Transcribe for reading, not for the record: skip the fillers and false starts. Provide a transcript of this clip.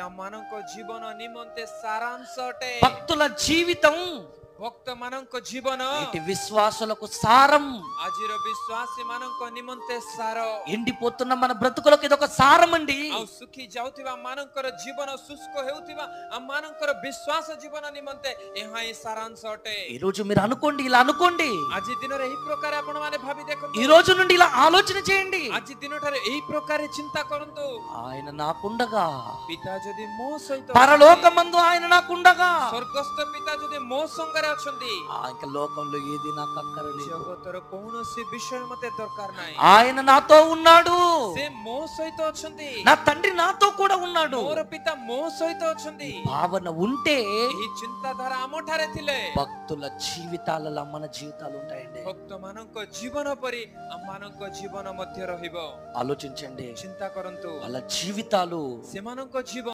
ଆମମାନଙ୍କ ଜୀବନ ନିମନ୍ତେ ସାରାଂଶ ଅଟେ। భక్తుల జీవితం ଭକ୍ତ ମାନଙ୍କ ଜୀବନ నేటి విశ్వాసులకు సారం. ଆଜିର ବିଶ୍ୱାସୀ ମାନଙ୍କ ନିମନ୍ତେ ସାର। ఎండిపోతున్న మన బ్రతుకులకు ఇదొక సారం అండి. ଆଉ ଶୁଖି ଯାଉଥିବା ମାନଙ୍କର ଜୀବନ ଶୁଷ୍କ ହେଉଥିବା ଆମମାନଙ୍କର ବିଶ୍ୱାସ ଜୀବନ ନିମନ୍ତେ ଏହା ହିଁ ସାରାଂଶ ଅଟେ। ఈ రోజు మీరు అనుకోండి, ఇలా అనుకోండి. ଆଜି ଦିନରେ ଏହି ପ୍ରକାର ଆପଣମାନେ ଭାବି ଦେଖନ୍ତୁ। ఈ రోజు నుండి ఇలా ఆలోచన చేయండి. ଆଜି ଦିନଠାରେ ଏହି ପ୍ରକାର ଚିନ୍ତା କରନ୍ତୁ। ఆయన నాకుండగా, ପିତା ଯଦି ମୋ ସହିତ పరలోకమందు ఆయన నాకుండగా, ସ୍ୱର୍ଗସ୍ଥ ପିତା ଯଦି ମୋ ସଙ୍ଗରେ ଅଛନ୍ତି, ఇంకా లోకంలో ఏది నాకు అక్కరలేదు. ଜଗତର କୌଣସି ବିଷୟ ମତେ ଦରକାର ନାହିଁ। ఆయన నాతో ఉన్నాడు. ସେ ମୋ ସହିତ ଅଛନ୍ତି। నా తండ్రి నాతో కూడా ఉన్నాడు. ମୋର ପିତା ମୋ ସହିତ ଅଛନ୍ତି। భావన ఉంటే ଏହି ଚିନ୍ତାଧାରା ଆମଠାରେ ଥିଲେ భక్తుల జీవితాలలో మన జీవితాలు ఉంటాయండి. ଭକ୍ତମାନଙ୍କ ଜୀବନ ପରି ଆମମାନଙ୍କ ଜୀବନ ମଧ୍ୟ ରହିବ। ఆలోచించండి. ଚିନ୍ତା କରନ୍ତୁ వాళ్ళ జీవితాలు ସେମାନଙ୍କ ଜୀବନ